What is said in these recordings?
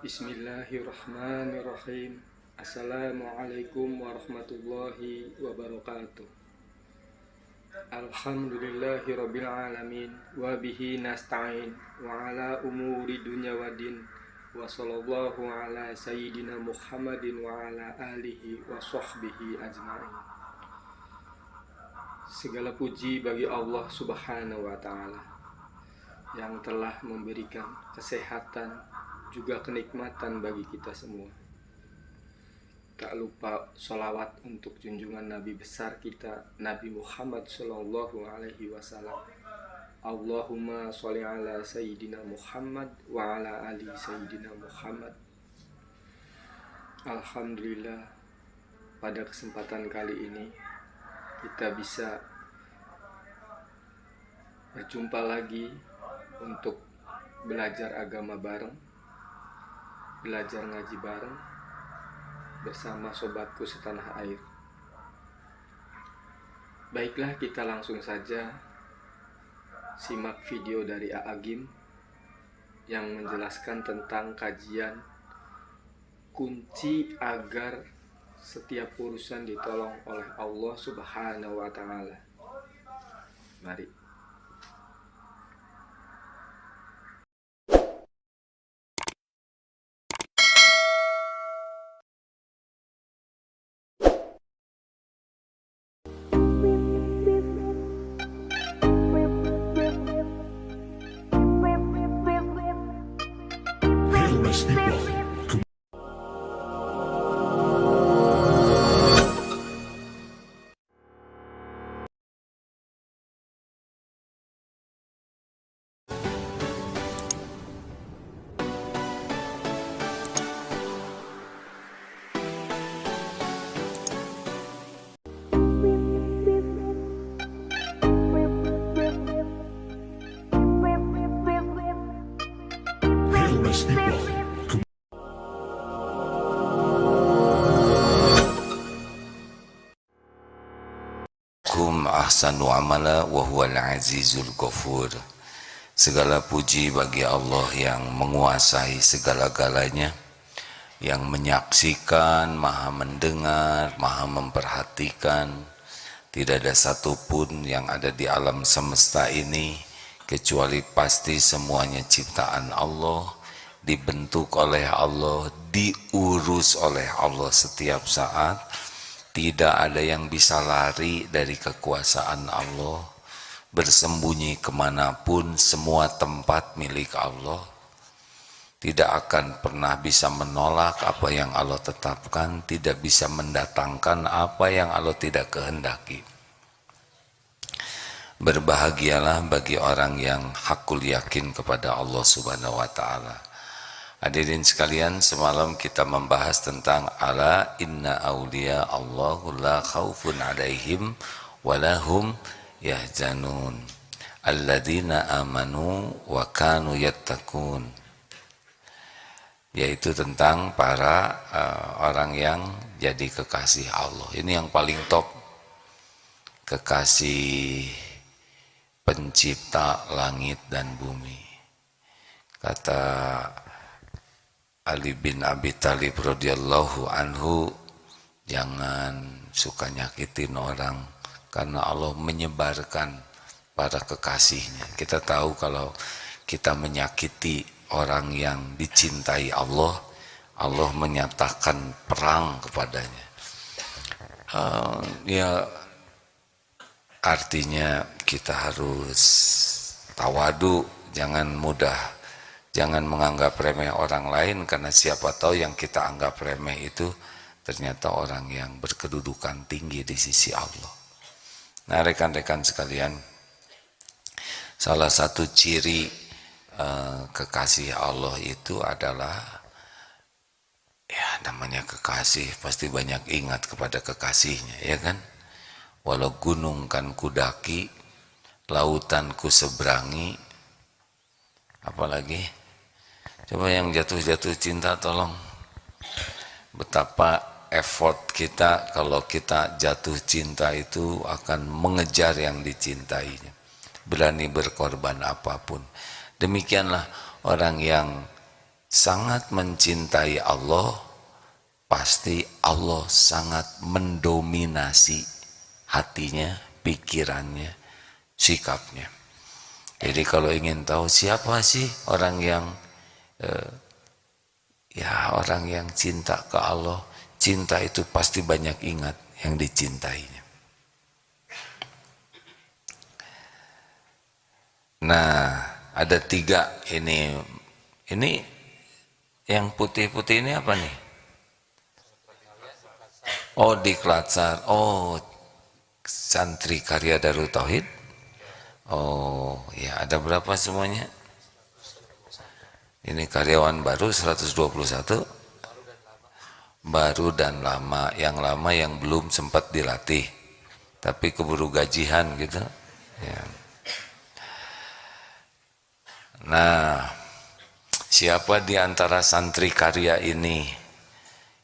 Bismillahirrahmanirrahim. Assalamualaikum warahmatullahi wabarakatuh. Alhamdulillahirabbil alamin wa bihi nasta'in wa ala umuri dunya waddin wa sallallahu ala sayyidina Muhammadin wa ala alihi wa sahbihi ajma'in. Segala puji bagi Allah Subhanahu wa taala yang telah memberikan kesehatan juga kenikmatan bagi kita semua. Tak lupa sholawat untuk junjungan Nabi besar kita, Nabi Muhammad Sallallahu Alaihi Wasallam. Allahumma sholli ala Sayyidina Muhammad wa ala ali Sayyidina Muhammad. Alhamdulillah, pada kesempatan kali ini kita bisa berjumpa lagi untuk belajar agama bareng, belajar ngaji bareng bersama sobatku setanah air. Baiklah, kita langsung saja simak video dari Aagim yang menjelaskan tentang kajian kunci agar setiap urusan ditolong oleh Allah Subhanahu wa taala. Mari. Ahsanu amala wa huwal azizul ghafur. Segala puji bagi Allah yang menguasai segala-galanya, yang menyaksikan, maha mendengar, maha memperhatikan. Tidak ada satupun yang ada di alam semesta ini kecuali pasti semuanya ciptaan Allah, dibentuk oleh Allah, diurus oleh Allah setiap saat. Tidak ada yang bisa lari dari kekuasaan Allah, bersembunyi kemanapun, semua tempat milik Allah. Tidak akan pernah bisa menolak apa yang Allah tetapkan, tidak bisa mendatangkan apa yang Allah tidak kehendaki. Berbahagialah bagi orang yang hakul yakin kepada Allah Subhanahu wa ta'ala. Hadirin sekalian, semalam kita membahas tentang ala inna awliya Allahu la khaufun alaihim walahum yahzanun alladzina amanu wa kanu yattaqun, yaitu tentang para orang yang jadi kekasih Allah. Ini yang paling top, kekasih pencipta langit dan bumi. Kata Ali bin Abi Thalib radhiyallahu anhu, jangan suka nyakitin orang karena Allah menyebarkan para kekasihnya. Kita tahu kalau kita menyakiti orang yang dicintai Allah, Allah menyatakan perang kepadanya. Ya artinya kita harus tawadu, jangan menganggap remeh orang lain, karena siapa tahu yang kita anggap remeh itu ternyata orang yang berkedudukan tinggi di sisi Allah. Nah, rekan-rekan sekalian, salah satu ciri kekasih Allah itu adalah, ya namanya kekasih pasti banyak ingat kepada kekasihnya, ya kan? Walau gunung kan kudaki, lautan ku seberangi, apalagi? Coba yang jatuh-jatuh cinta, tolong. Betapa effort kita kalau kita jatuh cinta itu akan mengejar yang dicintainya, berani berkorban apapun. Demikianlah orang yang sangat mencintai Allah, pasti Allah sangat mendominasi hatinya, pikirannya, sikapnya. Jadi kalau ingin tahu siapa sih orang yang orang yang cinta ke Allah, cinta itu pasti banyak ingat yang dicintainya. Nah, ada 3 ini yang putih-putih ini apa nih? Oh, Diklat. Oh, santri karya Darut Tauhid. Oh, ya, ada berapa semuanya? Ini karyawan baru 121, baru dan lama. Yang lama yang belum sempat dilatih, tapi keburu gajian gitu. Ya. Nah, siapa di antara santri karya ini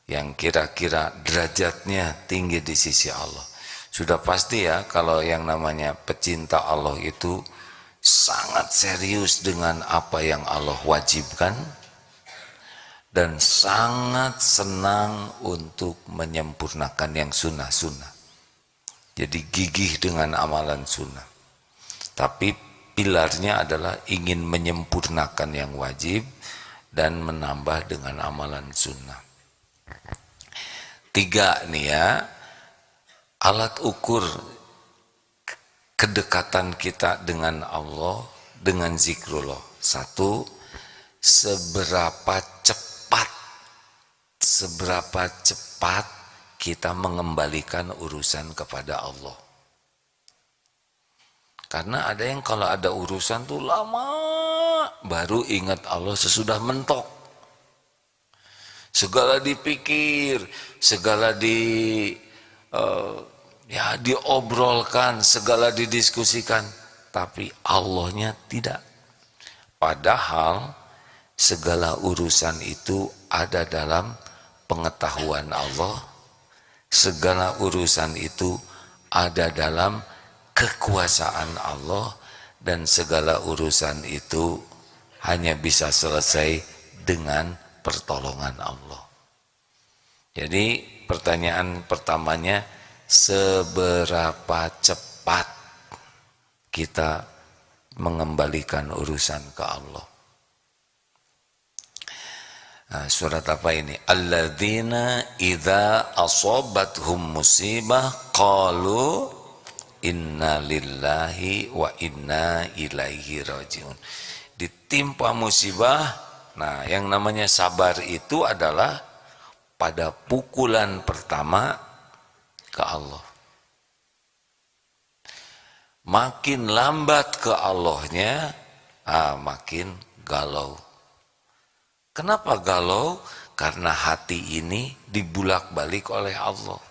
yang kira-kira derajatnya tinggi di sisi Allah? Sudah pasti ya, kalau yang namanya pecinta Allah itu sangat serius dengan apa yang Allah wajibkan dan sangat senang untuk menyempurnakan yang sunnah-sunnah. Jadi gigih dengan amalan sunnah. Tapi pilarnya adalah ingin menyempurnakan yang wajib dan menambah dengan amalan sunnah. 3 nih ya, alat ukur kedekatan kita dengan Allah dengan zikrullah. 1, seberapa cepat kita mengembalikan urusan kepada Allah. Karena ada yang kalau ada urusan tuh lama baru ingat Allah sesudah mentok. Segala dipikir, segala diobrolkan, segala didiskusikan, tapi Allahnya tidak. Padahal segala urusan itu ada dalam pengetahuan Allah, segala urusan itu ada dalam kekuasaan Allah, dan segala urusan itu hanya bisa selesai dengan pertolongan Allah. Jadi pertanyaan pertamanya, seberapa cepat kita mengembalikan urusan ke Allah. Nah, surat apa ini? Alladzina idza asabathum musibah qalu inna lillahi wa inna ilaihi rajiun. Ditimpa musibah, nah yang namanya sabar itu adalah pada pukulan pertama ke Allah. Makin lambat ke Allahnya, makin galau. Kenapa galau? Karena hati ini dibulak-balik oleh Allah.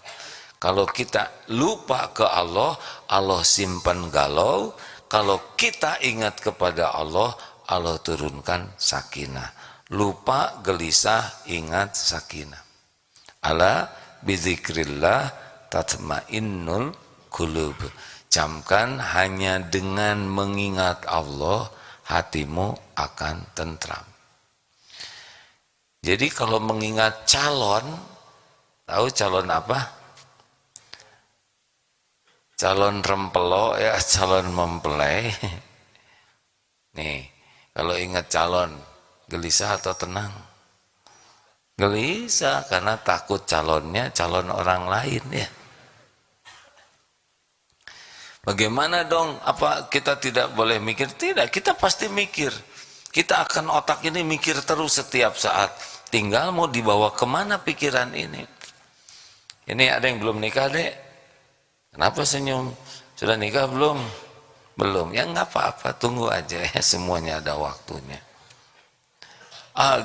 Kalau kita lupa ke Allah, Allah simpan galau. Kalau kita ingat kepada Allah, Allah turunkan sakinah. Lupa, gelisah, ingat, sakinah. Ala bizikrillah tatmainnul qulub. Camkan, hanya dengan mengingat Allah hatimu akan tentram. Jadi kalau mengingat calon, tahu calon apa? Calon rempelo ya, calon mempelai. Nih, kalau ingat calon, gelisah atau tenang? Gelisah, karena takut calonnya calon orang lain ya. Bagaimana dong? Apa kita tidak boleh mikir? Tidak, kita pasti mikir. Kita akan otak ini mikir terus setiap saat. Tinggal mau dibawa kemana pikiran ini. Ini ada yang belum nikah, Dek? Kenapa senyum? Sudah nikah belum? Belum. Ya nggak apa-apa, tunggu aja ya, semuanya ada waktunya.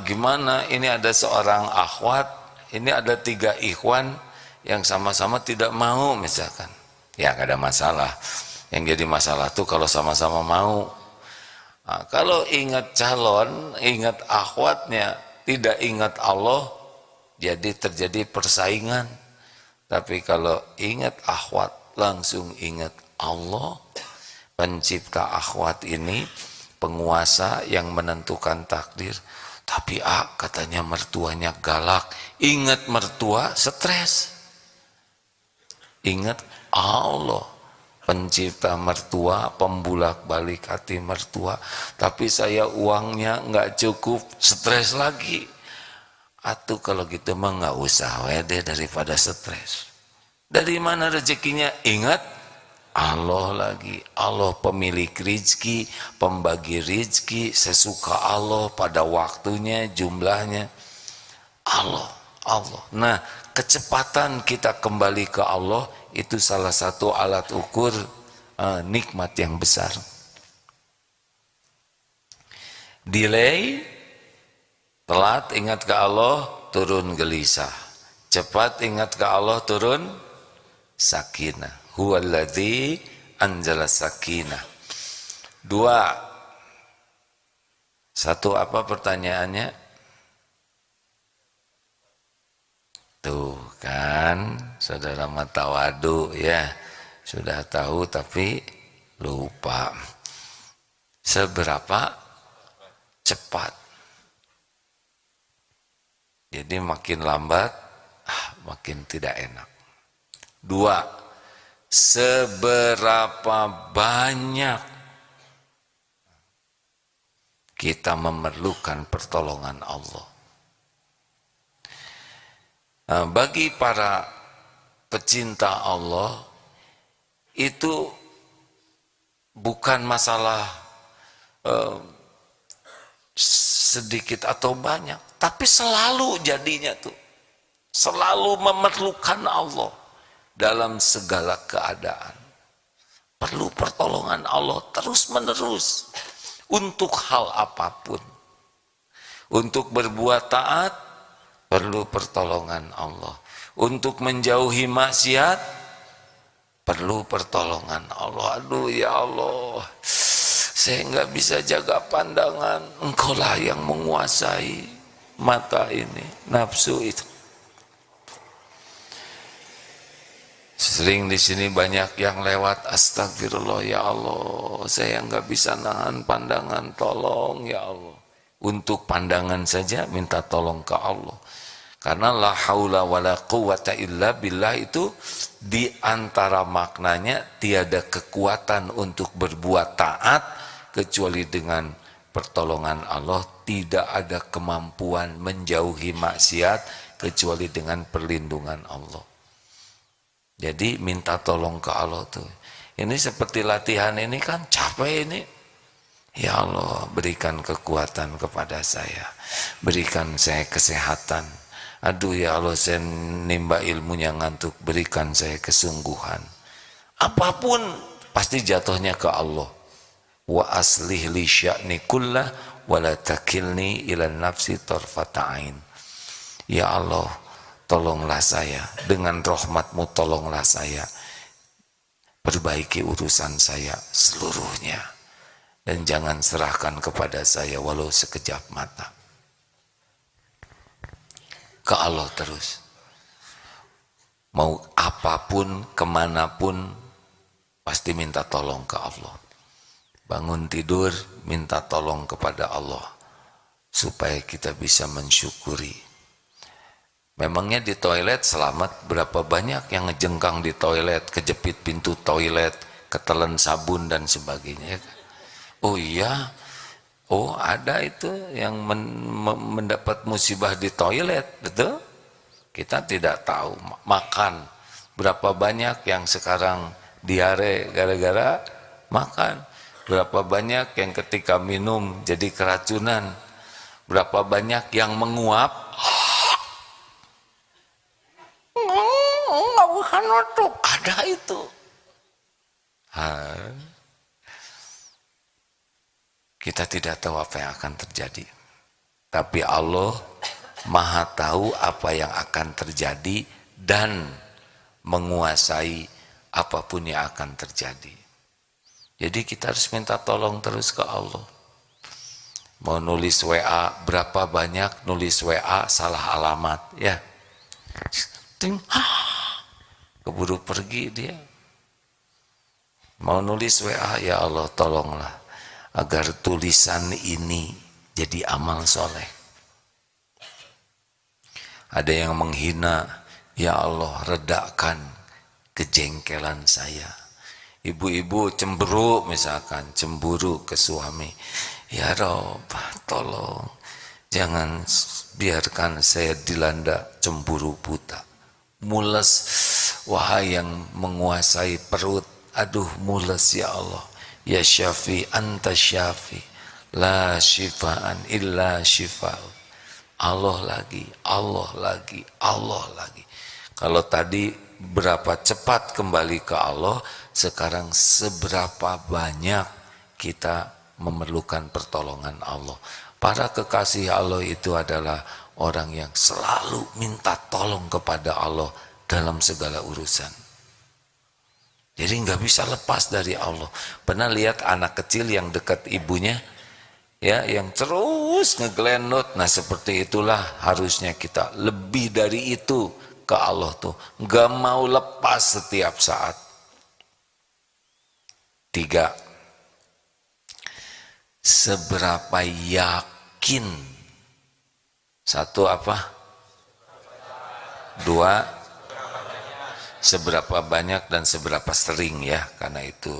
Gimana? Ini ada seorang akhwat, ini ada 3 ikhwan yang sama-sama tidak mau misalkan. Ya nggak ada masalah. Yang jadi masalah tuh kalau sama-sama mau. Kalau ingat calon, ingat akhwatnya, tidak ingat Allah, jadi terjadi persaingan. Tapi kalau ingat akhwat, langsung ingat Allah, pencipta akhwat ini, penguasa yang menentukan takdir. Tapi katanya mertuanya galak. Ingat mertua, stres. Ingat Allah, pencipta mertua, pembulak balik hati mertua. Tapi saya uangnya nggak cukup, stres lagi. Atuh kalau gitu mah nggak usah wede daripada stres. Dari mana rezekinya? Ingat Allah lagi. Allah pemilik rizki, pembagi rizki, sesuka Allah pada waktunya, jumlahnya. Allah. Nah, kecepatan kita kembali ke Allah itu salah satu alat ukur nikmat yang besar. Delay, telat ingat ke Allah, turun gelisah. Cepat ingat ke Allah, turun sakinah. Huwallazi anzala sakinah. 2. Satu apa pertanyaannya? Tuh kan, saudara matawadu ya, sudah tahu tapi lupa. Seberapa cepat? Jadi makin lambat, makin tidak enak. 2. Seberapa banyak kita memerlukan pertolongan Allah? Bagi para pecinta Allah itu bukan masalah sedikit atau banyak, tapi selalu jadinya tuh selalu memerlukan Allah dalam segala keadaan. Perlu pertolongan Allah terus menerus untuk hal apapun. Untuk berbuat taat perlu pertolongan Allah. Untuk menjauhi maksiat perlu pertolongan Allah. Aduh ya Allah, saya nggak bisa jaga pandangan. Engkaulah yang menguasai mata ini, nafsu itu. Sering di sini banyak yang lewat, astagfirullah ya Allah, saya nggak bisa nahan pandangan, tolong ya Allah. Untuk pandangan saja minta tolong ke Allah. Karena la haula wala quwata illa billah itu di antara maknanya tiada kekuatan untuk berbuat taat kecuali dengan pertolongan Allah. Tidak ada kemampuan menjauhi maksiat kecuali dengan perlindungan Allah. Jadi minta tolong ke Allah tuh. Ini seperti latihan ini kan capek ini. Ya Allah, berikan kekuatan kepada saya. Berikan saya kesehatan. Aduh ya Allah, saya nimba ilmunya ngantuk, berikan saya kesungguhan. Apapun pasti jatuhnya ke Allah. Wa aslih li sya'ni kullah wa la takilni ila nafsi tarfata ain. Ya Allah, tolonglah saya, dengan rahmat-Mu tolonglah saya. Perbaiki urusan saya seluruhnya. Dan jangan serahkan kepada saya walau sekejap mata. Ke Allah terus. Mau apapun, kemanapun, pasti minta tolong ke Allah. Bangun tidur, minta tolong kepada Allah. Supaya kita bisa mensyukuri. Memangnya di toilet selamat, berapa banyak yang ngejengkang di toilet, kejepit pintu toilet, ketelan sabun dan sebagainya. Oh iya, oh ada itu yang mendapat musibah di toilet, betul? Kita tidak tahu. Makan, berapa banyak yang sekarang diare gara-gara makan. Berapa banyak yang ketika minum jadi keracunan. Berapa banyak yang menguap. Nggak bukan waktu, ada itu. Kita tidak tahu apa yang akan terjadi. Tapi Allah Maha tahu apa yang akan terjadi dan menguasai apapun yang akan terjadi. Jadi kita harus minta tolong terus ke Allah. Mau nulis WA, berapa banyak nulis WA salah alamat, ya. Keburu pergi dia. Mau nulis WA, ya Allah tolonglah agar tulisan ini jadi amal soleh. ada yang menghina, ya Allah redakan kejengkelan saya. Ibu-ibu cemburu misalkan, cemburu ke suami, ya Rob tolong jangan biarkan saya dilanda cemburu buta. Mules, wahai yang menguasai perut, aduh mules ya Allah. Ya Syafi, anta Syafi, la syifaan illa syifa'u. Allah lagi, Allah lagi, Allah lagi. Kalau tadi berapa cepat kembali ke Allah, sekarang seberapa banyak kita memerlukan pertolongan Allah. Para kekasih Allah itu adalah orang yang selalu minta tolong kepada Allah dalam segala urusan. Jadi nggak bisa lepas dari Allah. Pernah lihat anak kecil yang dekat ibunya, ya, yang terus ngeglendot. Nah seperti itulah harusnya kita lebih dari itu ke Allah tuh, nggak mau lepas setiap saat. 3. Seberapa yakin. 1 apa? 2. Seberapa banyak dan seberapa sering, ya, karena itu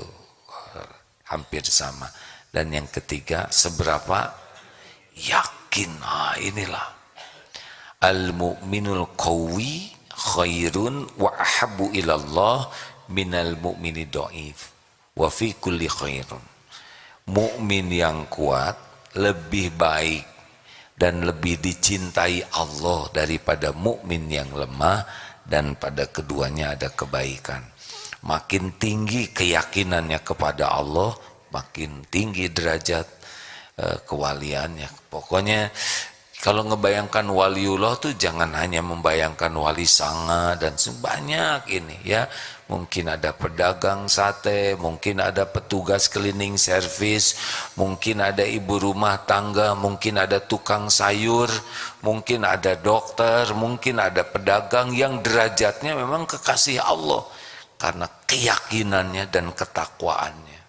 hampir sama. Dan yang ketiga, seberapa yakin. Nah, inilah al-mu'minul qawi khairun wa ahabbu ilallah minal mu'mini dhaif wa fi kulli khairun. Mukmin yang kuat lebih baik dan lebih dicintai Allah daripada mukmin yang lemah, dan pada keduanya ada kebaikan. Makin tinggi keyakinannya kepada Allah, makin tinggi derajat kewaliannya. Pokoknya kalau ngebayangkan waliullah tuh jangan hanya membayangkan wali sanga dan sebanyak ini, ya. Mungkin ada pedagang sate, mungkin ada petugas cleaning service, mungkin ada ibu rumah tangga, mungkin ada tukang sayur, mungkin ada dokter, mungkin ada pedagang yang derajatnya memang kekasih Allah karena keyakinannya dan ketakwaannya.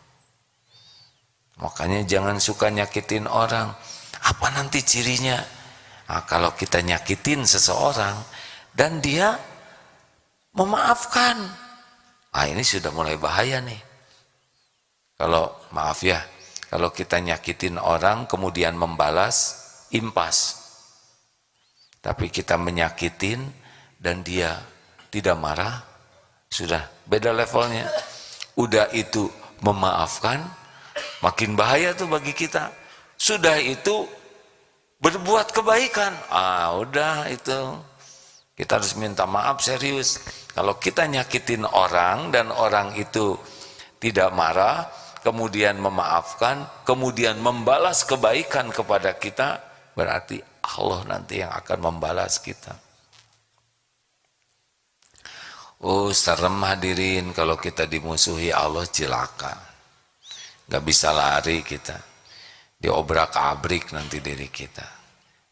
Makanya jangan suka nyakitin orang. Apa nanti cirinya? Nah, kalau kita nyakitin seseorang dan dia memaafkan, ini sudah mulai bahaya nih. Kalau maaf ya, kalau kita nyakitin orang kemudian membalas, impas. Tapi kita menyakitin dan dia tidak marah, sudah beda levelnya. Udah itu memaafkan, makin bahaya tuh bagi kita. Sudah itu berbuat kebaikan, udah itu kita harus minta maaf serius. Kalau kita nyakitin orang dan orang itu tidak marah, kemudian memaafkan, kemudian membalas kebaikan kepada kita, berarti Allah nanti yang akan membalas kita. Oh serem hadirin, kalau kita dimusuhi Allah cilaka. Gak bisa lari kita, diobrak-abrik nanti diri kita.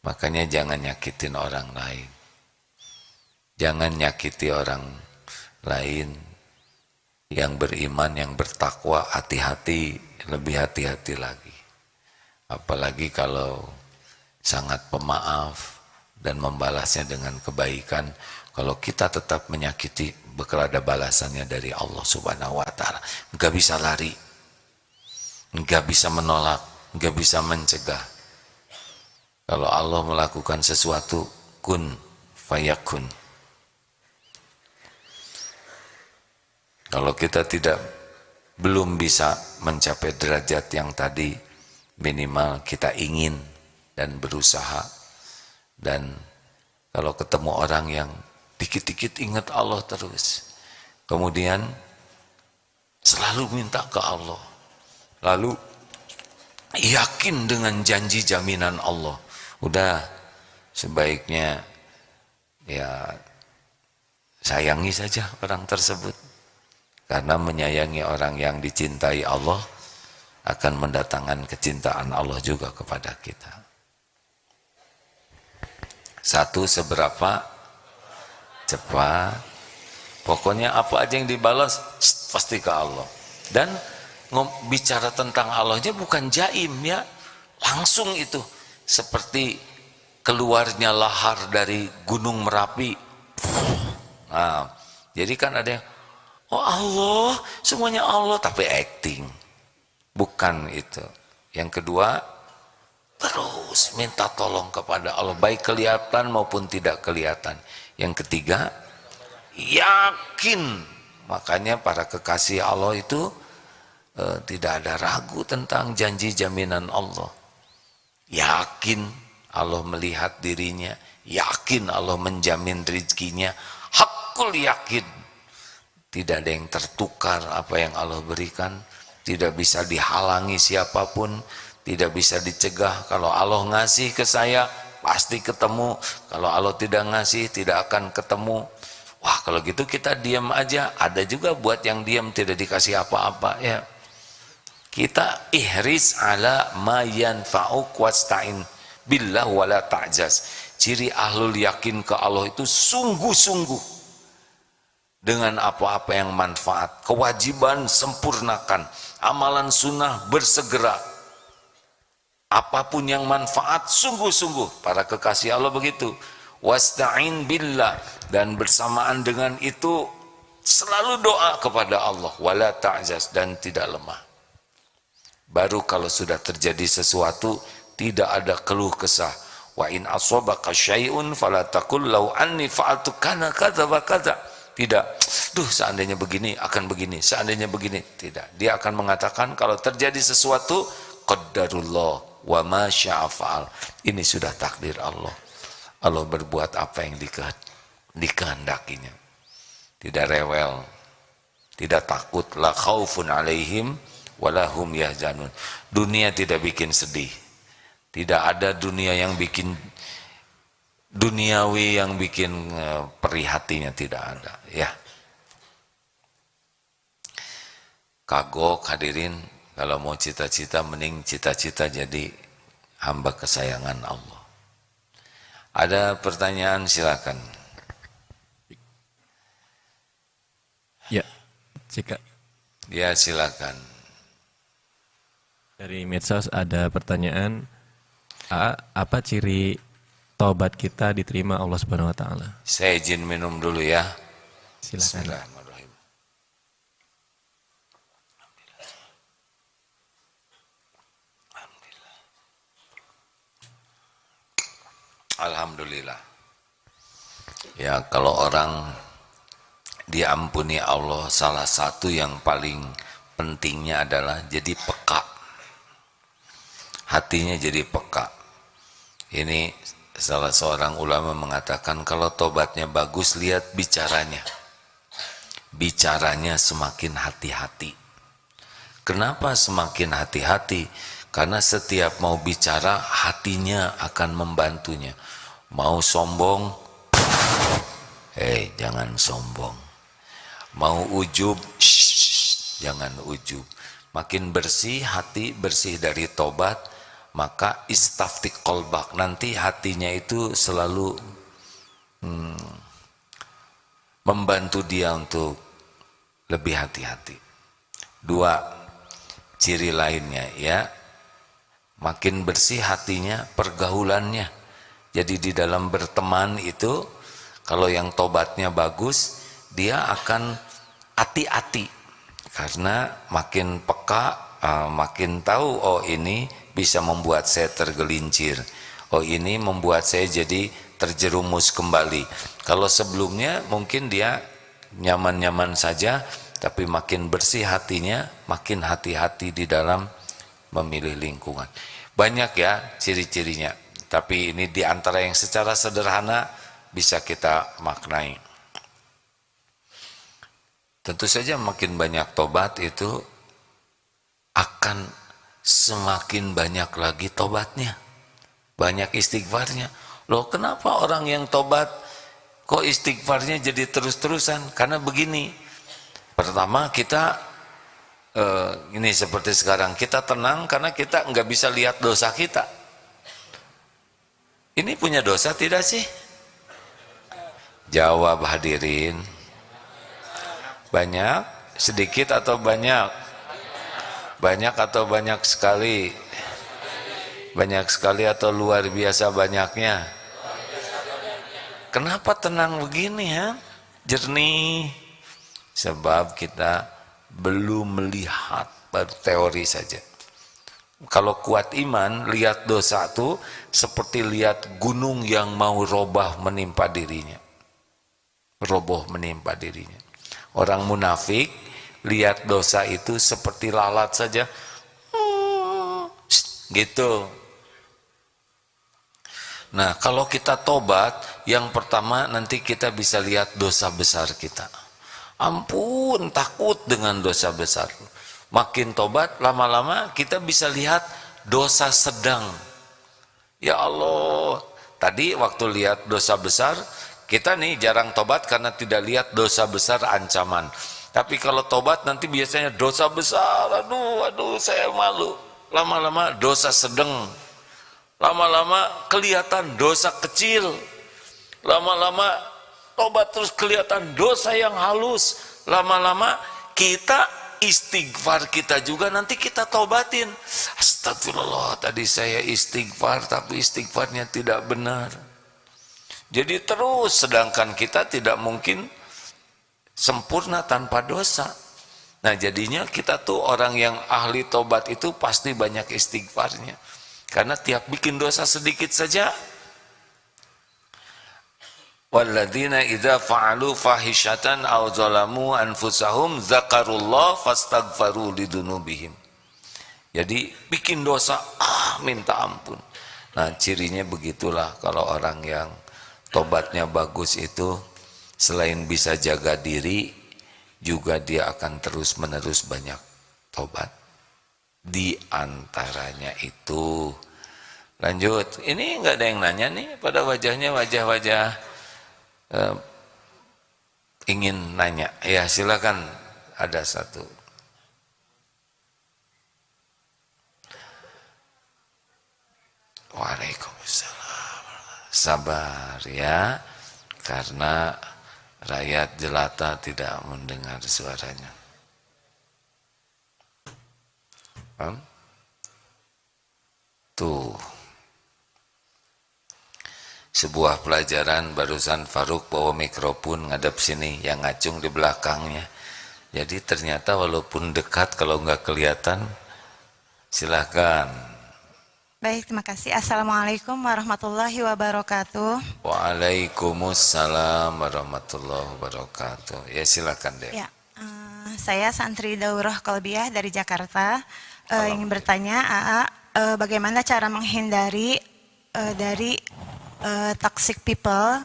Makanya jangan nyakitin orang lain. Jangan nyakiti orang lain yang beriman, yang bertakwa. Hati-hati, lebih hati-hati lagi. Apalagi kalau sangat pemaaf dan membalasnya dengan kebaikan. Kalau kita tetap menyakiti, bakal ada balasannya dari Allah Subhanahu wa Ta'ala. Enggak bisa lari, enggak bisa menolak, enggak bisa mencegah. Kalau Allah melakukan sesuatu, kun fayakun. Kalau kita belum bisa mencapai derajat yang tadi, minimal kita ingin dan berusaha. Dan kalau ketemu orang yang dikit-dikit ingat Allah terus, kemudian selalu minta ke Allah, lalu yakin dengan janji jaminan Allah, udah sebaiknya ya sayangi saja orang tersebut. Karena menyayangi orang yang dicintai Allah akan mendatangkan kecintaan Allah juga kepada kita. 1, seberapa cepat. Pokoknya apa aja yang dibalas pasti ke Allah. Dan bicara tentang Allahnya bukan jaim, ya, langsung itu. Seperti keluarnya lahar dari Gunung Merapi. Nah, jadi kan ada yang, oh Allah, semuanya Allah, tapi acting. Bukan itu. Yang kedua, terus minta tolong kepada Allah, baik kelihatan maupun tidak kelihatan. Yang ketiga, yakin. Makanya para kekasih Allah itu tidak ada ragu tentang janji jaminan Allah. Yakin Allah melihat dirinya, yakin Allah menjamin rezekinya, hakul yakin. Tidak ada yang tertukar apa yang Allah berikan, tidak bisa dihalangi siapapun, tidak bisa dicegah. Kalau Allah ngasih ke saya, pasti ketemu. Kalau Allah tidak ngasih, tidak akan ketemu. Wah, kalau gitu kita diam aja. Ada juga buat yang diam tidak dikasih apa-apa ya. Kita ihris ala ma yanfa'uk wasta'in billah wala ta'jaz. Ciri ahlul yakin ke Allah itu sungguh-sungguh dengan apa-apa yang manfaat. Kewajiban sempurnakan, amalan sunnah bersegera. Apapun yang manfaat sungguh-sungguh. Para kekasih Allah begitu. Wasta'in billah, dan bersamaan dengan itu selalu doa kepada Allah, wala ta'jaz, dan tidak lemah. Baru kalau sudah terjadi sesuatu tidak ada keluh kesah. Wa in asabaka syai'un fala taqul law anni fa'altu kana kadza wa kadza. Tidak, duh seandainya begini akan begini, seandainya begini. Tidak, dia akan mengatakan kalau terjadi sesuatu, qaddarullah wa ma syaa fa'al. Ini sudah takdir Allah. Allah berbuat apa yang dikehendakinya. Tidak rewel, tidak takut, la khaufun alaihim walahum yahzanun. Dunia tidak bikin sedih. Tidak ada dunia yang bikin duniawi yang bikin perih hatinya, tidak ada ya. Kagok hadirin, kalau mau cita-cita mending cita-cita jadi hamba kesayangan Allah. Ada pertanyaan silakan. Ya, Cika. Ya silakan. Dari medsos ada pertanyaan, apa ciri taubat kita diterima Allah Subhanahu wa taala? Saya izin minum dulu ya. Silakan. Bismillahirrahmanirrahim. Alhamdulillah. Ya, kalau orang diampuni Allah, salah satu yang paling pentingnya adalah jadi peka. Hatinya jadi peka. Ini salah seorang ulama mengatakan kalau tobatnya bagus, lihat bicaranya. Bicaranya semakin hati-hati. Kenapa semakin hati-hati? Karena setiap mau bicara, hatinya akan membantunya. Mau sombong, jangan sombong. Mau ujub, jangan ujub. Makin bersih hati, bersih dari tobat, maka istaftik qalbak, nanti hatinya itu selalu membantu dia untuk lebih hati-hati. Dua ciri lainnya ya, makin bersih hatinya, pergaulannya. Jadi di dalam berteman itu, kalau yang tobatnya bagus, dia akan hati-hati karena makin peka, makin tahu, oh ini bisa membuat saya tergelincir, oh ini membuat saya jadi terjerumus kembali. Kalau sebelumnya mungkin dia nyaman-nyaman saja, tapi makin bersih hatinya, makin hati-hati di dalam memilih lingkungan. Banyak ya ciri-cirinya, tapi ini diantara yang secara sederhana bisa kita maknai. Tentu saja makin banyak tobat itu akan semakin banyak lagi tobatnya, banyak istighfarnya. Loh, kenapa orang yang tobat kok istighfarnya jadi terus-terusan? Karena begini, pertama kita ini seperti sekarang, kita tenang karena kita nggak bisa lihat dosa kita. Ini punya dosa tidak sih? Jawab hadirin. Banyak, sedikit atau banyak? Banyak atau banyak sekali? Banyak sekali atau luar biasa banyaknya? Kenapa tenang begini ya? Jernih. Sebab kita belum melihat, baru teori saja. Kalau kuat iman, lihat dosa itu seperti lihat gunung yang mau roboh menimpa dirinya. Roboh menimpa dirinya. Orang munafik lihat dosa itu seperti lalat saja. Gitu. Nah, kalau kita tobat, yang pertama nanti kita bisa lihat dosa besar kita. Ampun, takut dengan dosa besar. Makin tobat, lama-lama kita bisa lihat dosa sedang. Ya Allah, tadi waktu lihat dosa besar, kita nih jarang tobat karena tidak lihat dosa besar ancaman. Tapi kalau tobat nanti biasanya dosa besar, aduh saya malu. Lama-lama dosa sedang. Lama-lama kelihatan dosa kecil. Lama-lama tobat terus kelihatan dosa yang halus. Lama-lama kita istighfar kita juga nanti kita tobatin. Astagfirullah, tadi saya istighfar tapi istighfarnya tidak benar. Jadi terus, sedangkan kita tidak mungkin sempurna tanpa dosa. Nah jadinya kita tuh orang yang ahli tobat itu pasti banyak istighfarnya. Karena tiap bikin dosa sedikit saja, walladzina idza fa'alu fahishatan aw zalamu anfusahum dzakarullah fastaghfaru lidunubihim. Jadi bikin dosa, minta ampun. Nah cirinya begitulah kalau orang yang tobatnya bagus itu, selain bisa jaga diri, juga dia akan terus menerus banyak tobat. Di antaranya itu, lanjut, ini nggak ada yang nanya nih pada wajahnya, wajah-wajah ingin nanya, ya silakan, ada satu. Waalaikumsalam. Sabar ya, karena rakyat jelata tidak mendengar suaranya. Tuh, sebuah pelajaran barusan Faruk bawa mikrofon ngadep sini, yang ngacung di belakangnya. Jadi ternyata walaupun dekat, kalau nggak kelihatan, silahkan. Baik, terima kasih. Assalamualaikum warahmatullahi wabarakatuh. Waalaikumsalam warahmatullahi wabarakatuh. Ya silakan deh. Ya, saya santri Daurah Qalbiyah dari Jakarta. Ingin bertanya, bagaimana cara menghindari dari toxic people,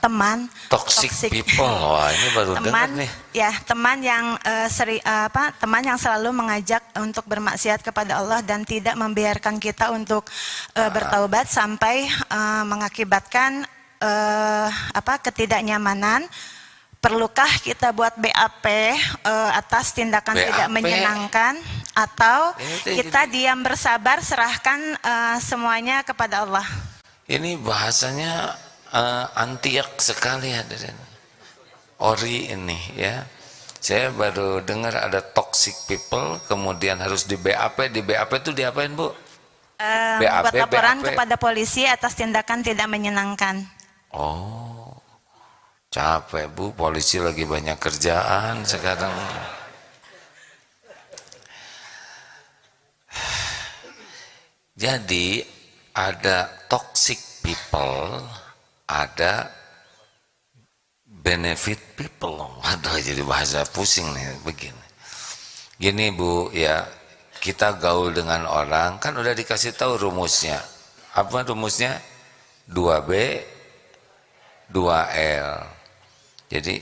teman toxic people. Wah, ini baru dengar nih. Ya, teman yang teman yang selalu mengajak untuk bermaksiat kepada Allah dan tidak membiarkan kita untuk bertaubat sampai mengakibatkan ketidaknyamanan. Perlukah kita buat BAP atas tindakan BAP? Tidak menyenangkan, atau kita diam bersabar, serahkan semuanya kepada Allah? Ini bahasanya antiak sekali, hadirin. Ori ini ya. Saya baru dengar ada toxic people, kemudian harus di BAP. Di BAP itu diapain, Bu? Buat laporan BAP. kepada polisi atas tindakan tidak menyenangkan. Oh, capek Bu, polisi lagi banyak kerjaan sekarang. Jadi ada toxic people, ada benefit people. Waduh, jadi bahasa pusing nih begini. Gini Bu ya, kita gaul dengan orang, kan udah dikasih tahu rumusnya. Apa rumusnya? 2B 2L. Jadi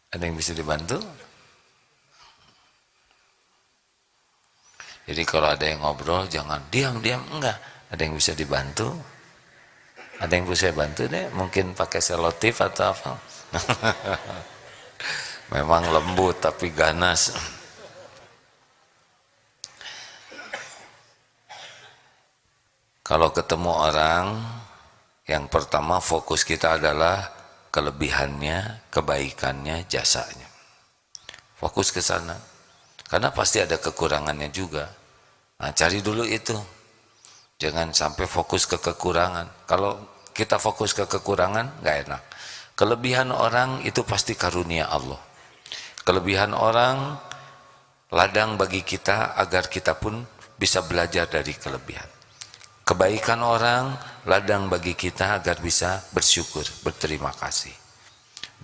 ada yang bisa dibantu? Jadi kalau ada yang ngobrol jangan diam-diam, enggak. Ada yang bisa dibantu? Ada yang bisa bantu deh, mungkin pakai selotip atau apa. Memang lembut tapi ganas. Kalau ketemu orang, yang pertama fokus kita adalah kelebihannya, kebaikannya, jasanya. Fokus ke sana. Karena pasti ada kekurangannya juga. Nah, cari dulu itu. Jangan sampai fokus ke kekurangan. Kalau kita fokus ke kekurangan, nggak enak. Kelebihan orang itu pasti karunia Allah. Kelebihan orang ladang bagi kita agar kita pun bisa belajar dari kelebihan. Kebaikan orang ladang bagi kita agar bisa bersyukur, berterima kasih.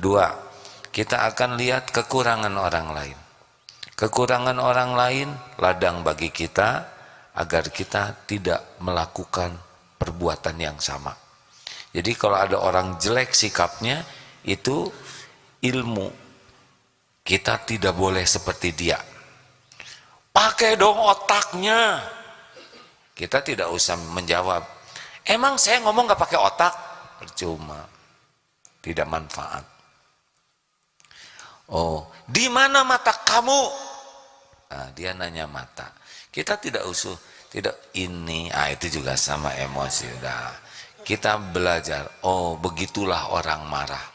2, kita akan lihat kekurangan orang lain. Kekurangan orang lain ladang bagi kita agar kita tidak melakukan perbuatan yang sama. Jadi kalau ada orang jelek sikapnya, itu ilmu. Kita tidak boleh seperti dia. Pakai dong otaknya. Kita tidak usah menjawab, emang saya ngomong gak pakai otak? Percuma, tidak manfaat. Oh, di mana mata kamu? Nah, dia nanya mata. Kita tidak ini, itu juga sama emosi. Udah, kita belajar. Oh, begitulah orang marah.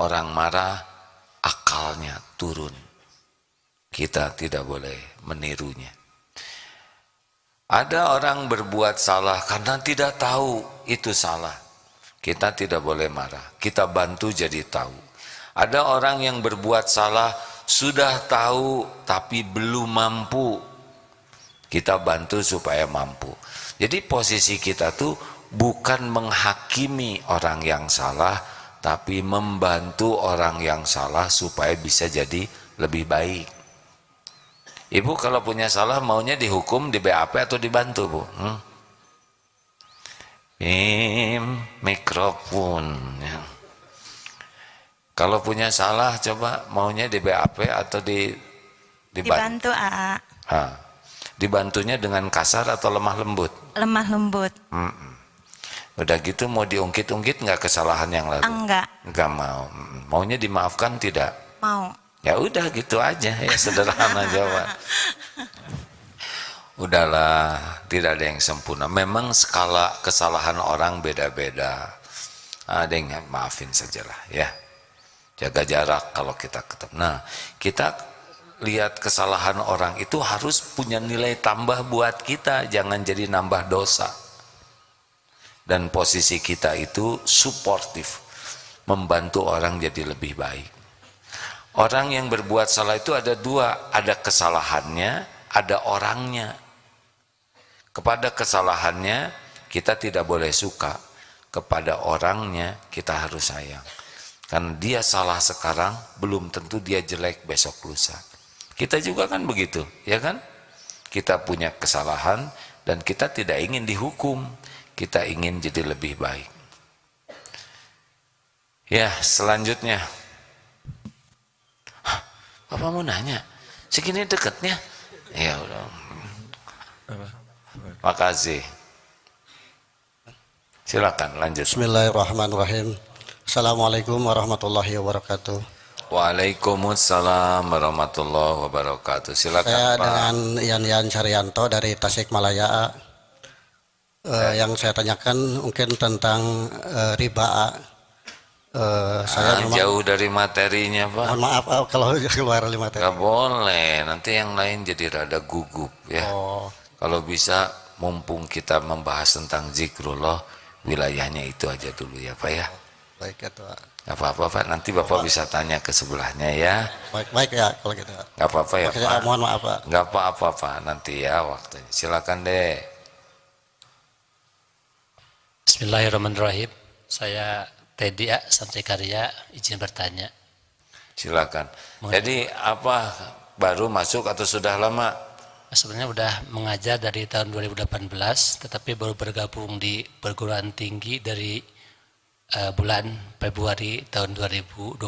Orang marah akalnya turun. Kita tidak boleh menirunya. Ada orang berbuat salah karena tidak tahu itu salah. Kita tidak boleh marah. Kita bantu jadi tahu. Ada orang yang berbuat salah sudah tahu tapi belum mampu. Kita bantu supaya mampu. Jadi posisi kita tuh bukan menghakimi orang yang salah, tapi membantu orang yang salah supaya bisa jadi lebih baik. Ibu kalau punya salah maunya dihukum, di BAP atau dibantu, Bu? Mikrofon. Ya. Kalau punya salah coba maunya di BAP atau dibantu? AA. Dibantunya dengan kasar atau lemah lembut? Lemah lembut. Udah gitu mau diungkit-ungkit nggak kesalahan yang lalu? Enggak mau. Maunya dimaafkan tidak? Mau. Ya udah gitu aja ya, sederhana jawab. Udahlah, tidak ada yang sempurna. Memang skala kesalahan orang beda-beda. Ada yang maafin sajalah ya. Jaga jarak kalau kita ketemu. Nah, kita lihat kesalahan orang itu harus punya nilai tambah buat kita, jangan jadi nambah dosa. Dan posisi kita itu suportif, membantu orang jadi lebih baik. Orang yang berbuat salah itu ada dua, ada kesalahannya, ada orangnya. Kepada kesalahannya kita tidak boleh suka, kepada orangnya kita harus sayang. Karena dia salah sekarang, belum tentu dia jelek besok lusa. Kita juga kan begitu, ya kan? Kita punya kesalahan dan kita tidak ingin dihukum, kita ingin jadi lebih baik. Ya, selanjutnya. Bapak mau nanya, segini dekatnya? Ya udah. Makasih. Silakan lanjut. Bismillahirrahmanirrahim. Assalamualaikum warahmatullahi wabarakatuh. Waalaikumsalam warahmatullahi wabarakatuh. Silakan Saya Pak. dengan Yan Caryanto dari Tasikmalaya. Yang saya tanyakan mungkin tentang riba. Saya memang, jauh dari materinya Pak. mohon maaf kalau keluar dari materi. Gak boleh, nanti yang lain jadi rada gugup ya. Kalau bisa mumpung kita membahas tentang zikrullah, wilayahnya itu aja dulu ya Pak ya. Baik ya Pak. Gak apa-apa Pak, nanti Bapak bisa tanya ke sebelahnya ya. Baik ya kalau gitu. Gak apa-apa ya Pak. Mohon maaf Pak. Gak apa-apa Pak, nanti ya waktunya. Silakan deh. Bismillahirrahmanirrahim. Saya Teddy Santri Karya, izin bertanya. Silakan. Jadi apa, baru masuk atau sudah lama? Sebenarnya udah mengajar dari tahun 2018, tetapi baru bergabung di perguruan tinggi dari bulan Februari tahun 2022.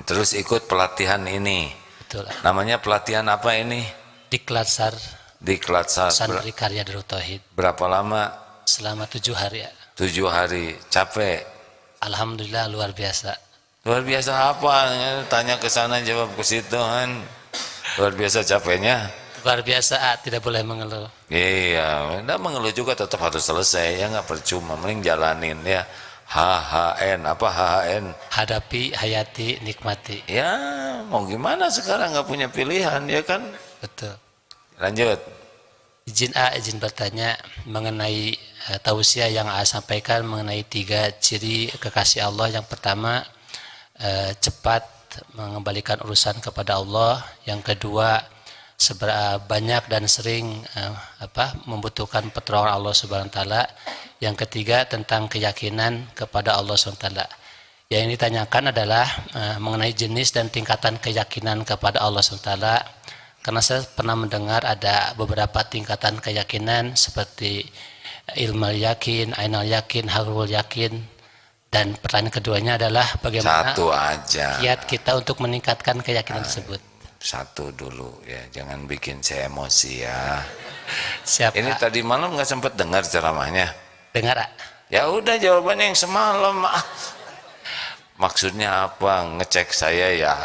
Terus ikut pelatihan ini. Betul. Namanya pelatihan apa ini? Diklatsar Diklatsar. Santri Karya Darut Tauhid. Berapa lama? Selama 7 hari ya. 7 hari. Capek? Alhamdulillah luar biasa. Luar biasa apa? Tanya ke sana jawab ke situ kan. Luar biasa capeknya. Luar biasa, tidak boleh mengeluh. Iya, enggak mengeluh juga tetap harus selesai ya, nggak percuma, mending jalanin ya. HHN, apa HHN? Hadapi, hayati, nikmati. Ya, mau gimana sekarang, nggak punya pilihan, ya kan? Betul. Lanjut. Izin bertanya mengenai tausiah yang A sampaikan mengenai 3 ciri kekasih Allah. Yang pertama, cepat mengembalikan urusan kepada Allah. Yang kedua, banyak dan sering membutuhkan pertolongan Allah Subhanahu wa taala. Yang ketiga, tentang keyakinan kepada Allah Subhanahu wa taala. Yang ini ditanyakan adalah mengenai jenis dan tingkatan keyakinan kepada Allah Subhanahu wa taala. Karena saya pernah mendengar ada beberapa tingkatan keyakinan seperti ilmal yakin, ainal yakin, harul yakin. Dan pertanyaan keduanya adalah bagaimana Satu aja. kiat kita untuk meningkatkan keyakinan tersebut. Satu dulu ya, jangan bikin saya emosi ya. Siapa? Ini tadi malam nggak sempat dengar ceramahnya. Dengar, A? Ya udah, jawabannya yang semalam. Maksudnya apa? Ngecek saya ya.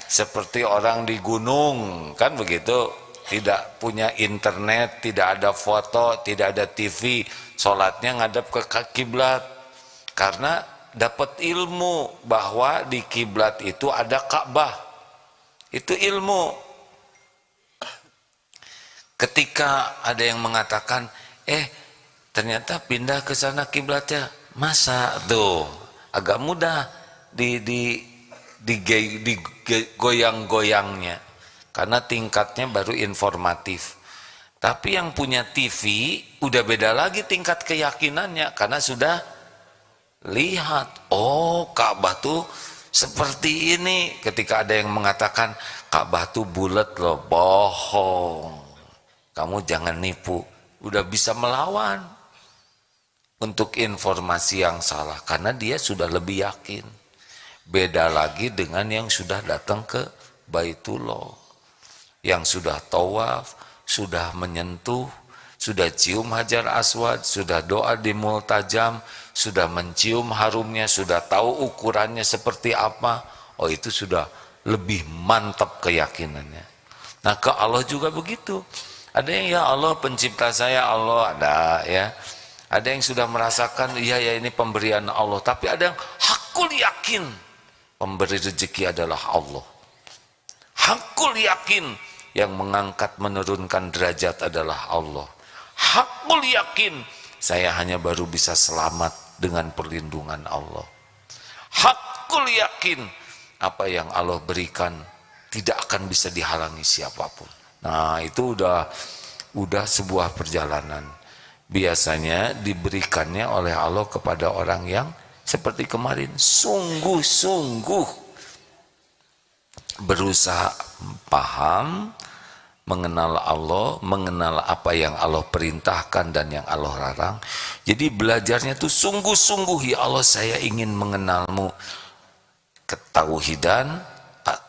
Seperti orang di gunung, kan begitu? Tidak punya internet, tidak ada foto, tidak ada TV, sholatnya ngadep ke kiblat. Karena dapat ilmu bahwa di kiblat itu ada Ka'bah. Itu ilmu. Ketika ada yang mengatakan, ternyata pindah ke sana kiblatnya, masa tuh agak mudah digoyang-goyangnya, karena tingkatnya baru informatif. Tapi yang punya TV udah beda lagi tingkat keyakinannya, karena sudah lihat, oh Ka'bah tuh seperti ini. Ketika ada yang mengatakan Ka'bah tuh bulat loh, bohong, kamu jangan nipu, udah bisa melawan untuk informasi yang salah, karena dia sudah lebih yakin. Beda lagi dengan yang sudah datang ke Baitullah, yang sudah tawaf, sudah menyentuh, sudah cium Hajar Aswad, sudah doa di Multajam, sudah mencium harumnya, sudah tahu ukurannya seperti apa. Oh, itu sudah lebih mantap keyakinannya. Nah, ke Allah juga begitu. Ada yang ya Allah pencipta saya, Allah ada ya. Ada yang sudah merasakan iya ya ini pemberian Allah, tapi ada yang hakul yakin pemberi rezeki adalah Allah. Hakul yakin yang mengangkat menurunkan derajat adalah Allah. Hakul yakin saya hanya baru bisa selamat dengan perlindungan Allah. Hakul yakin apa yang Allah berikan tidak akan bisa dihalangi siapapun. Nah, itu udah sebuah perjalanan. Biasanya diberikannya oleh Allah kepada orang yang seperti kemarin sungguh-sungguh berusaha paham, mengenal Allah, mengenal apa yang Allah perintahkan dan yang Allah larang. Jadi belajarnya tuh sungguh-sungguh, ya Allah saya ingin mengenalmu, ketauhidan,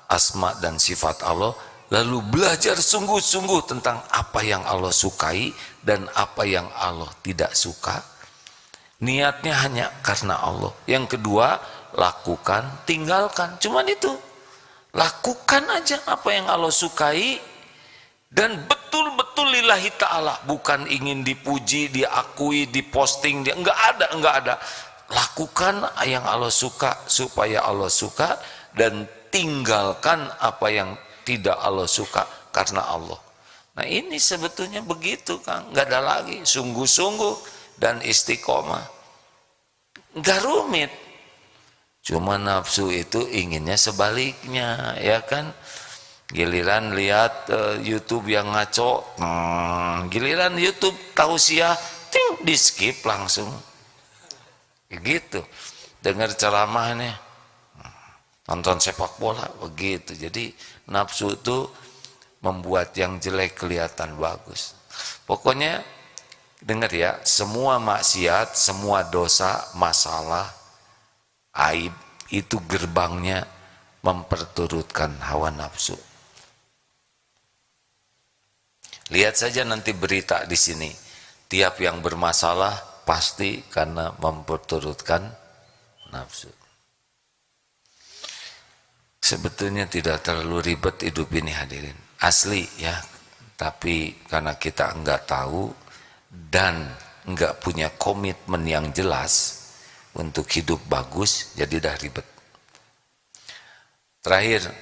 asma dan sifat Allah. Lalu belajar sungguh-sungguh tentang apa yang Allah sukai dan apa yang Allah tidak suka. Niatnya hanya karena Allah. Yang kedua, lakukan, tinggalkan. Cuman itu. Lakukan aja apa yang Allah sukai dan betul-betul lillahi ta'ala. Bukan ingin dipuji, diakui, diposting, enggak ada. Lakukan yang Allah suka supaya Allah suka, dan tinggalkan apa yang tidak Allah suka karena Allah. Nah, ini sebetulnya begitu, Kang. Enggak ada lagi, sungguh-sungguh dan istiqomah. Enggak rumit. Cuma nafsu itu inginnya sebaliknya, ya kan? Giliran lihat YouTube yang ngaco, giliran YouTube tausiah, di skip langsung. Gitu. Dengar ceramahnya, nonton sepak bola, begitu. Jadi nafsu itu membuat yang jelek kelihatan bagus. Pokoknya dengar ya, semua maksiat, semua dosa, masalah, aib itu gerbangnya memperturutkan hawa nafsu. Lihat saja nanti berita di sini, tiap yang bermasalah pasti karena memperturutkan nafsu. Sebetulnya tidak terlalu ribet hidup ini, hadirin. Asli ya, tapi karena kita enggak tahu dan enggak punya komitmen yang jelas, untuk hidup bagus, jadi dah ribet. Terakhir,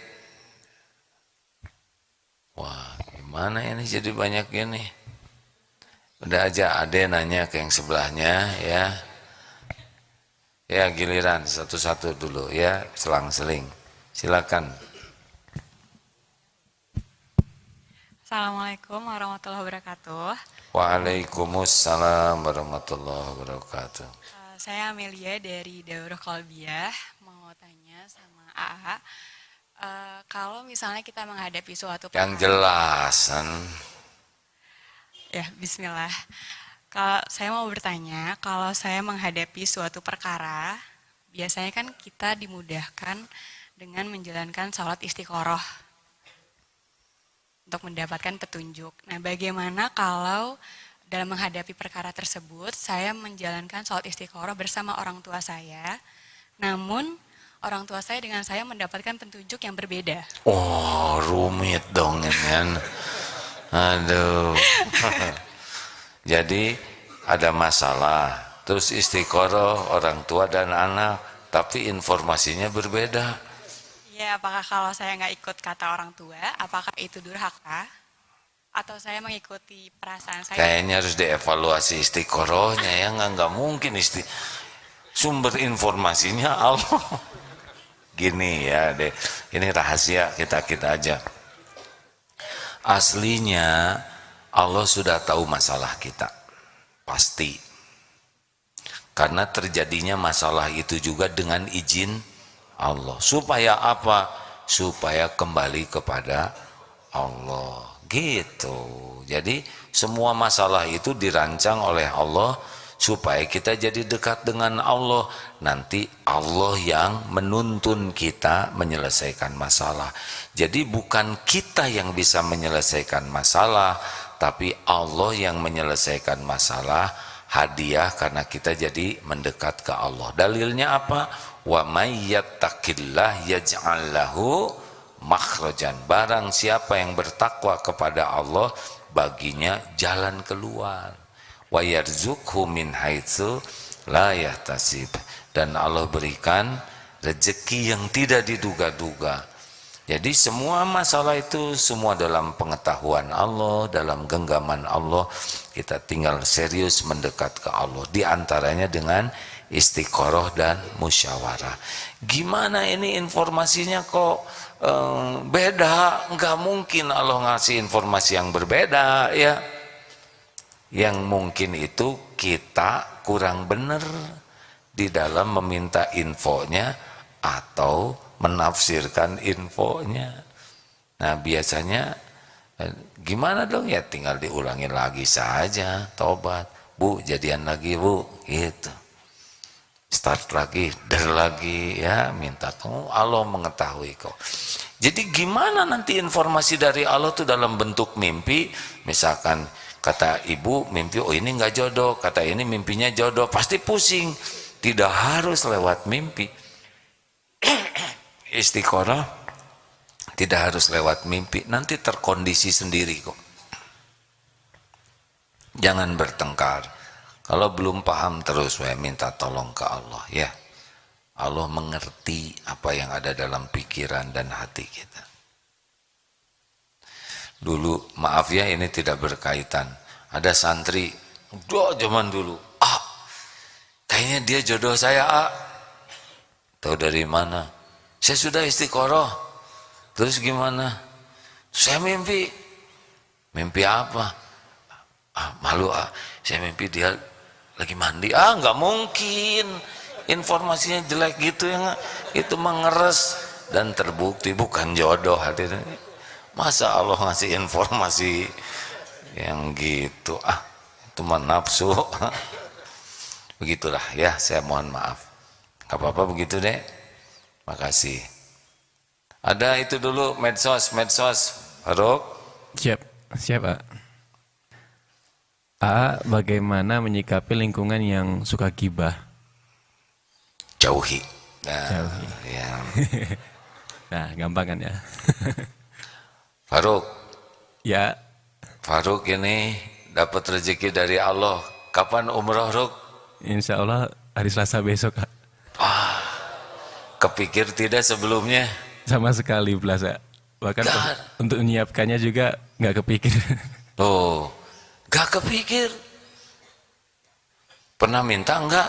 wah gimana ini jadi banyak ini. Udah aja ade nanya ke yang sebelahnya ya. Ya giliran satu-satu dulu ya, selang-seling. Silakan. Assalamualaikum warahmatullahi wabarakatuh. Waalaikumsalam warahmatullahi wabarakatuh. Saya Amelia dari Daurah Qalbiyah. Mau tanya sama AA, kalau misalnya kita menghadapi suatu Yang jelasan. Ya, bismillah. Kalau saya mau bertanya, kalau saya menghadapi suatu perkara, biasanya kan kita dimudahkan dengan menjalankan sholat istiqoroh untuk mendapatkan petunjuk. Nah, bagaimana kalau dalam menghadapi perkara tersebut, saya menjalankan sholat istiqoroh bersama orang tua saya, namun orang tua saya dengan saya mendapatkan petunjuk yang berbeda. Oh, rumit dong ini kan. Aduh. Jadi ada masalah, terus istiqoroh orang tua dan anak, tapi informasinya berbeda. Ya, apakah kalau saya nggak ikut kata orang tua, apakah itu durhaka? Atau saya mengikuti perasaan saya? Kayaknya harus dievaluasi istiqorohnya ya, nggak mungkin sumber informasinya Allah. Gini ya deh, ini rahasia kita aja. Aslinya Allah sudah tahu masalah kita, pasti. Karena terjadinya masalah itu juga dengan izin Allah. Supaya apa? Supaya kembali kepada Allah. Gitu. Jadi semua masalah itu dirancang oleh Allah supaya kita jadi dekat dengan Allah. Nanti Allah yang menuntun kita menyelesaikan masalah. Jadi bukan kita yang bisa menyelesaikan masalah, tapi Allah yang menyelesaikan masalah. Hadiah karena kita jadi mendekat ke Allah. Dalilnya apa? Wa may yattaqillah yaj'al lahu makhrajan. Barang siapa yang bertakwa kepada Allah, baginya jalan keluar. Wa yarzuqhu min haitsu la yahtasib. Dan Allah berikan rezeki yang tidak diduga-duga. Jadi semua masalah itu semua dalam pengetahuan Allah, dalam genggaman Allah. Kita tinggal serius mendekat ke Allah. Di antaranya dengan istiqoroh dan musyawarah. Gimana ini informasinya kok beda? Enggak mungkin Allah ngasih informasi yang berbeda ya. Yang mungkin itu kita kurang benar di dalam meminta infonya atau menafsirkan infonya. Nah biasanya gimana dong ya, tinggal diulangi lagi saja, tobat. Bu jadian lagi bu, gitu. Start lagi, lagi ya, minta kamu, Allah mengetahui kok. Jadi gimana nanti informasi dari Allah tuh dalam bentuk mimpi, misalkan kata ibu mimpi, oh ini nggak jodoh, kata ini mimpinya jodoh, pasti pusing. Tidak harus lewat mimpi. Istiqoroh tidak harus lewat mimpi, nanti terkondisi sendiri kok. Jangan bertengkar. Kalau belum paham terus minta tolong ke Allah ya. Allah mengerti apa yang ada dalam pikiran dan hati kita. Dulu maaf ya, ini tidak berkaitan. Ada santri, udah zaman dulu, kayaknya dia jodoh saya. Tahu dari mana? Saya sudah istiqoroh. Terus gimana? Saya mimpi. Mimpi apa? Malu saya mimpi dia lagi mandi. Nggak mungkin. Informasinya jelek gitu ya. Itu mengeres dan terbukti bukan jodoh hadirin. Masa Allah ngasih informasi yang gitu? Itu mah nafsu. Begitulah ya, saya mohon maaf. Gak apa-apa begitu deh. Makasih. Ada itu dulu medsos. Faruk. Siap Pak. Bagaimana menyikapi lingkungan yang suka gibah? Jauhi. Jauhi. Ya. Nah, gampang kan ya? Faruk. Ya. Faruk ini dapat rezeki dari Allah. Kapan umroh, Ruk? Insya Allah hari Selasa besok, Kak. Kepikir tidak sebelumnya? Sama sekali Plaza. Bahkan untuk menyiapkannya juga nggak kepikir. Oh, gak kepikir. Pernah minta enggak?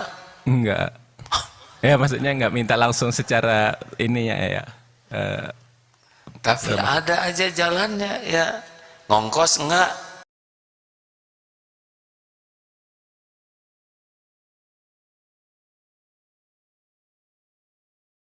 Enggak. Ya maksudnya nggak minta langsung secara ini ya. Tapi ada aja jalannya ya. Ngongkos enggak?